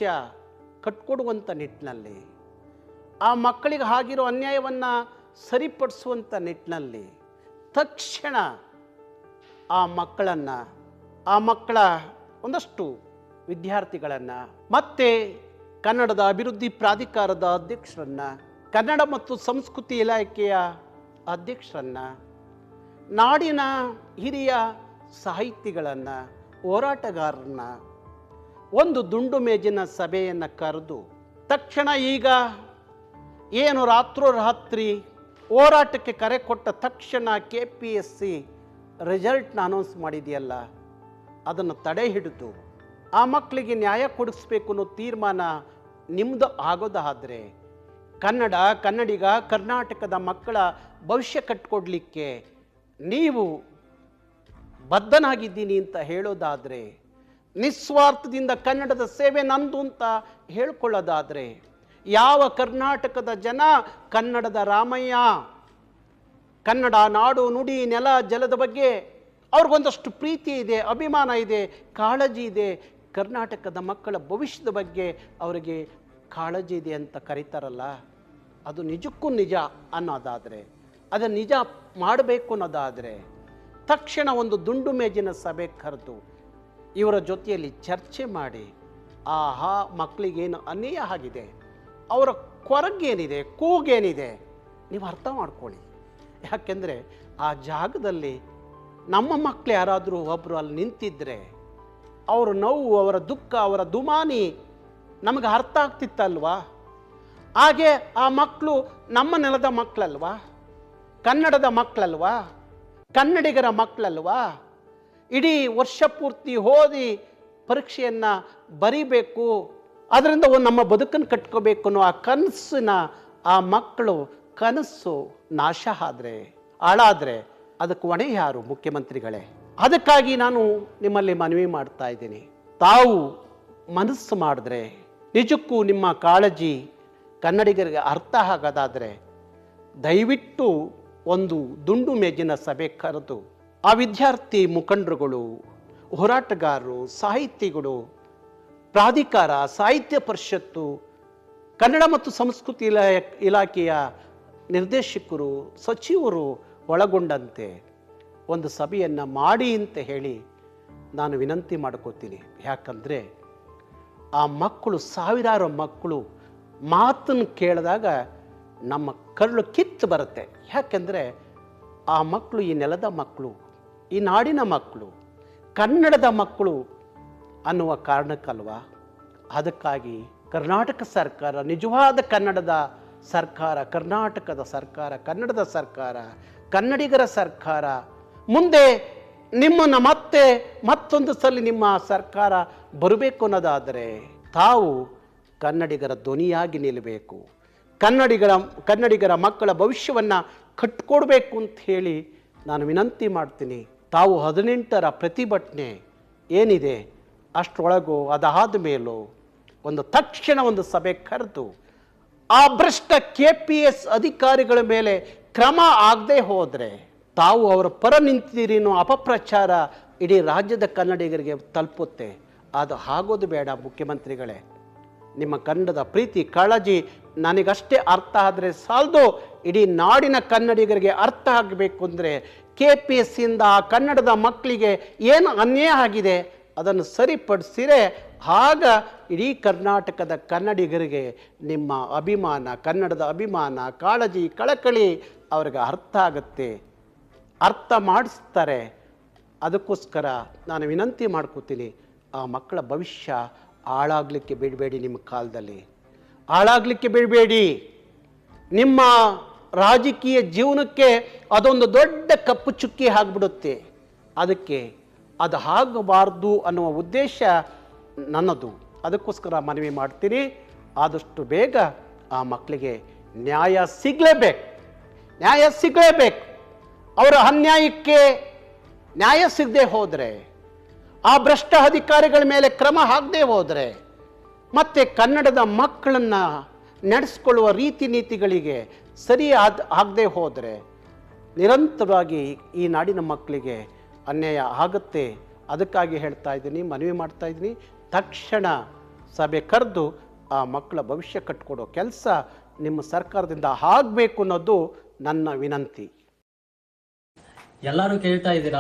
ಕಟ್ಕೊಡುವಂಥ ನಿಟ್ಟಿನಲ್ಲಿ, ಆ ಮಕ್ಕಳಿಗೆ ಆಗಿರೋ ಅನ್ಯಾಯವನ್ನು ಸರಿಪಡಿಸುವಂಥ ನಿಟ್ಟಿನಲ್ಲಿ ತಕ್ಷಣ ಆ ಮಕ್ಕಳ ಒಂದಷ್ಟು ವಿದ್ಯಾರ್ಥಿಗಳನ್ನು ಮತ್ತೆ ಕನ್ನಡದ ಅಭಿವೃದ್ಧಿ ಪ್ರಾಧಿಕಾರದ ಅಧ್ಯಕ್ಷರನ್ನು, ಕನ್ನಡ ಮತ್ತು ಸಂಸ್ಕೃತಿ ಇಲಾಖೆಯ ಅಧ್ಯಕ್ಷರನ್ನು, ನಾಡಿನ ಹಿರಿಯ ಸಾಹಿತಿಗಳನ್ನು, ಹೋರಾಟಗಾರರನ್ನ ಒಂದು ದುಂಡು ಮೇಜಿನ ಸಭೆಯನ್ನು ಕರೆದು ತಕ್ಷಣ ಈಗ ಏನು ರಾತ್ರೋರಾತ್ರಿ ಹೋರಾಟಕ್ಕೆ ಕರೆ ಕೊಟ್ಟ ತಕ್ಷಣ KPSC ರಿಸಲ್ಟ್ನ ಅನೌನ್ಸ್ ಮಾಡಿದೆಯಲ್ಲ, ಅದನ್ನು ತಡೆ ಹಿಡಿದು ಆ ಮಕ್ಕಳಿಗೆ ನ್ಯಾಯ ಕೊಡಿಸ್ಬೇಕು ಅನ್ನೋ ತೀರ್ಮಾನ ನಿಮ್ಮದು ಆಗೋದಾದರೆ ಕನ್ನಡಿಗ ಕರ್ನಾಟಕದ ಮಕ್ಕಳ ಭವಿಷ್ಯ ಕಟ್ಕೊಡ್ಲಿಕ್ಕೆ ನೀವು ಬದ್ಧನಾಗಿದ್ದೀನಿ ಅಂತ ಹೇಳೋದಾದರೆ, ನಿಸ್ವಾರ್ಥದಿಂದ ಕನ್ನಡದ ಸೇವೆ ನಂದು ಅಂತ ಹೇಳ್ಕೊಳ್ಳೋದಾದರೆ, ಯಾವ ಕರ್ನಾಟಕದ ಜನ ಕನ್ನಡದ ರಾಮಯ್ಯ, ಕನ್ನಡ ನಾಡು ನುಡಿ ನೆಲ ಜಲದ ಬಗ್ಗೆ ಅವ್ರಿಗೊಂದಷ್ಟು ಪ್ರೀತಿ ಇದೆ, ಅಭಿಮಾನ ಇದೆ, ಕಾಳಜಿ ಇದೆ, ಕರ್ನಾಟಕದ ಮಕ್ಕಳ ಭವಿಷ್ಯದ ಬಗ್ಗೆ ಅವರಿಗೆ ಕಾಳಜಿ ಇದೆ ಅಂತ ಕರೀತಾರಲ್ಲ, ಅದು ನಿಜಕ್ಕೂ ನಿಜ ಅನ್ನೋದಾದರೆ, ಅದನ್ನು ನಿಜ ಮಾಡಬೇಕು ಅನ್ನೋದಾದರೆ ತಕ್ಷಣ ಒಂದು ದುಂಡು ಮೇಜಿನ ಸಭೆ ಕರೆದು ಇವರ ಜೊತೆಯಲ್ಲಿ ಚರ್ಚೆ ಮಾಡಿ, ಆಹಾ ಮಕ್ಕಳಿಗೇನು ಅನ್ಯಾಯ ಆಗಿದೆ, ಅವರ ಕೊರಗೇನಿದೆ, ಕೂಗೇನಿದೆ ನೀವು ಅರ್ಥ ಮಾಡ್ಕೊಳ್ಳಿ. ಯಾಕೆಂದರೆ ಆ ಜಾಗದಲ್ಲಿ ನಮ್ಮ ಮಕ್ಕಳು ಯಾರಾದರೂ ಒಬ್ಬರು ಅಲ್ಲಿ ನಿಂತಿದ್ದರೆ ಅವರ ನೋವು, ಅವರ ದುಃಖ, ಅವರ ದುಮಾನಿ ನಮಗೆ ಅರ್ಥ ಆಗ್ತಿತ್ತಲ್ವಾ? ಹಾಗೆ ಆ ಮಕ್ಕಳು ನಮ್ಮ ನೆಲದ ಮಕ್ಕಳಲ್ವಾ, ಕನ್ನಡದ ಮಕ್ಕಳಲ್ವಾ, ಕನ್ನಡಿಗರ ಮಕ್ಕಳಲ್ವಾ? ಇಡೀ ವರ್ಷ ಪೂರ್ತಿ ಓದಿ ಪರೀಕ್ಷೆಯನ್ನು ಬರೀಬೇಕು, ಅದರಿಂದ ನಮ್ಮ ಬದುಕನ್ನು ಕಟ್ಕೋಬೇಕು ಅನ್ನೋ ಆ ಕನಸಿನ ಆ ಮಕ್ಕಳು ಕನಸು ನಾಶ ಆದರೆ, ಹಾಳಾದರೆ ಅದಕ್ಕೆ ಹೊಣೆ ಯಾರು? ಮುಖ್ಯಮಂತ್ರಿಗಳೇ. ಅದಕ್ಕಾಗಿ ನಾನು ನಿಮ್ಮಲ್ಲಿ ಮನವಿ ಮಾಡ್ತಾ ಇದ್ದೀನಿ, ತಾವು ಮನಸ್ಸು ಮಾಡಿದ್ರೆ, ನಿಜಕ್ಕೂ ನಿಮ್ಮ ಕಾಳಜಿ ಕನ್ನಡಿಗರಿಗೆ ಅರ್ಥ ಆಗೋದಾದರೆ ದಯವಿಟ್ಟು ಒಂದು ದುಂಡು ಮೇಜಿನ ಸಭೆ ಕರೆದು ಆ ವಿದ್ಯಾರ್ಥಿ ಮುಖಂಡರುಗಳು, ಹೋರಾಟಗಾರರು, ಸಾಹಿತಿಗಳು, ಪ್ರಾಧಿಕಾರ, ಸಾಹಿತ್ಯ ಪರಿಷತ್ತು, ಕನ್ನಡ ಮತ್ತು ಸಂಸ್ಕೃತಿ ಇಲಾಖೆಯ ನಿರ್ದೇಶಕರು, ಸಚಿವರು ಒಳಗೊಂಡಂತೆ ಒಂದು ಸಭೆಯನ್ನು ಮಾಡಿ ಅಂತ ಹೇಳಿ ನಾನು ವಿನಂತಿ ಮಾಡ್ಕೋತೀನಿ. ಯಾಕಂದರೆ ಆ ಮಕ್ಕಳು, ಸಾವಿರಾರು ಮಕ್ಕಳು ಮಾತನ್ನು ಕೇಳಿದಾಗ ನಮ್ಮ ಕರುಳು ಕಿತ್ತು ಬರುತ್ತೆ. ಯಾಕೆಂದರೆ ಆ ಮಕ್ಕಳು ಈ ನೆಲದ ಮಕ್ಕಳು, ಈ ನಾಡಿನ ಮಕ್ಕಳು, ಕನ್ನಡದ ಮಕ್ಕಳು ಅನ್ನುವ ಕಾರಣಕ್ಕಲ್ವಾ. ಅದಕ್ಕಾಗಿ ಕರ್ನಾಟಕ ಸರ್ಕಾರ, ನಿಜವಾದ ಕನ್ನಡದ ಸರ್ಕಾರ, ಕರ್ನಾಟಕದ ಸರ್ಕಾರ, ಕನ್ನಡದ ಸರ್ಕಾರ, ಕನ್ನಡಿಗರ ಸರ್ಕಾರ, ಮುಂದೆ ನಿಮ್ಮನ್ನು ಮತ್ತೊಂದು ಸಲ ನಿಮ್ಮ ಸರ್ಕಾರ ಬರಬೇಕು ಅನ್ನೋದಾದರೆ ತಾವು ಕನ್ನಡಿಗರ ಧ್ವನಿಯಾಗಿ ನಿಲ್ಲಬೇಕು, ಕನ್ನಡಿಗರ ಮಕ್ಕಳ ಭವಿಷ್ಯವನ್ನು ಕಟ್ಕೊಡ್ಬೇಕು ಅಂತ ಹೇಳಿ ನಾನು ವಿನಂತಿ ಮಾಡ್ತೀನಿ. ತಾವು 18ರ ಪ್ರತಿಭಟನೆ ಏನಿದೆ ಅಷ್ಟರೊಳಗೂ ಅದಾದ ಮೇಲೂ ತಕ್ಷಣ ಒಂದು ಸಭೆ ಕರೆದು ಆ ಭ್ರಷ್ಟ KPS ಅಧಿಕಾರಿಗಳ ಮೇಲೆ ಕ್ರಮ ಆಗದೆ ಹೋದರೆ, ತಾವು ಅವರ ಪರ ನಿಂತಿದ್ದೀರಿ ಅನ್ನೋ ಅಪಪ್ರಚಾರ ಇಡೀ ರಾಜ್ಯದ ಕನ್ನಡಿಗರಿಗೆ ತಲುಪುತ್ತೆ. ಅದು ಆಗೋದು ಬೇಡ. ಮುಖ್ಯಮಂತ್ರಿಗಳೇ, ನಿಮ್ಮ ಕನ್ನಡದ ಪ್ರೀತಿ ಕಾಳಜಿ ನನಗಷ್ಟೇ ಅರ್ಥ ಆದರೆ ಸಾಲದು, ಇಡೀ ನಾಡಿನ ಕನ್ನಡಿಗರಿಗೆ ಅರ್ಥ ಆಗಬೇಕು. ಅಂದರೆ KPSಸಿಂದ ಆ ಕನ್ನಡದ ಮಕ್ಕಳಿಗೆ ಏನು ಅನ್ಯಾಯ ಆಗಿದೆ ಅದನ್ನು ಸರಿಪಡಿಸಿರೆ ಆಗ ಇಡೀ ಕರ್ನಾಟಕದ ಕನ್ನಡಿಗರಿಗೆ ನಿಮ್ಮ ಅಭಿಮಾನ, ಕನ್ನಡದ ಅಭಿಮಾನ, ಕಾಳಜಿ, ಕಳಕಳಿ ಅವ್ರಿಗೆ ಅರ್ಥ ಆಗುತ್ತೆ, ಅರ್ಥ ಮಾಡಿಸ್ತಾರೆ. ಅದಕ್ಕೋಸ್ಕರ ನಾನು ವಿನಂತಿ ಮಾಡ್ಕೋತೀನಿ, ಆ ಮಕ್ಕಳ ಭವಿಷ್ಯ ಹಾಳಾಗಲಿಕ್ಕೆ ಬಿಡಬೇಡಿ. ನಿಮ್ಮ ಕಾಲದಲ್ಲಿ ಹಾಳಾಗಲಿಕ್ಕೆ ಬಿಡಬೇಡಿ. ನಿಮ್ಮ ರಾಜಕೀಯ ಜೀವನಕ್ಕೆ ಅದೊಂದು ದೊಡ್ಡ ಕಪ್ಪು ಚುಕ್ಕಿ ಆಗಿಬಿಡುತ್ತೆ. ಅದಕ್ಕೆ ಅದು ಆಗಬಾರ್ದು ಅನ್ನುವ ಉದ್ದೇಶ ನನ್ನದು. ಅದಕ್ಕೋಸ್ಕರ ಮನವಿ ಮಾಡ್ತೀನಿ, ಆದಷ್ಟು ಬೇಗ ಆ ಮಕ್ಕಳಿಗೆ ನ್ಯಾಯ ಸಿಗಲೇಬೇಕು. ಅವರ ಅನ್ಯಾಯಕ್ಕೆ ನ್ಯಾಯ ಸಿಗದೆ ಹೋದರೆ, ಆ ಭ್ರಷ್ಟ ಅಧಿಕಾರಿಗಳ ಮೇಲೆ ಕ್ರಮ ಆಗದೆ ಹೋದರೆ, ಮತ್ತು ಕನ್ನಡದ ಮಕ್ಕಳನ್ನು ನಡೆಸ್ಕೊಳ್ಳುವ ರೀತಿ ನೀತಿಗಳಿಗೆ ಸರಿ ಆಗದೆ ಹೋದರೆ ನಿರಂತರವಾಗಿ ಈ ನಾಡಿನ ಮಕ್ಕಳಿಗೆ ಅನ್ಯಾಯ ಆಗುತ್ತೆ. ಅದಕ್ಕಾಗಿ ಹೇಳ್ತಾ ಇದ್ದೀನಿ, ಮನವಿ ಮಾಡ್ತಾ ಇದ್ದೀನಿ, ತಕ್ಷಣ ಸಭೆ ಕರೆದು ಆ ಮಕ್ಕಳ ಭವಿಷ್ಯ ಕಟ್ಕೊಡೋ ಕೆಲಸ ನಿಮ್ಮ ಸರ್ಕಾರದಿಂದ ಆಗಬೇಕು ಅನ್ನೋದು ನನ್ನ ವಿನಂತಿ. ಎಲ್ಲರೂ ಕೇಳ್ತಾ ಇದ್ದೀರಾ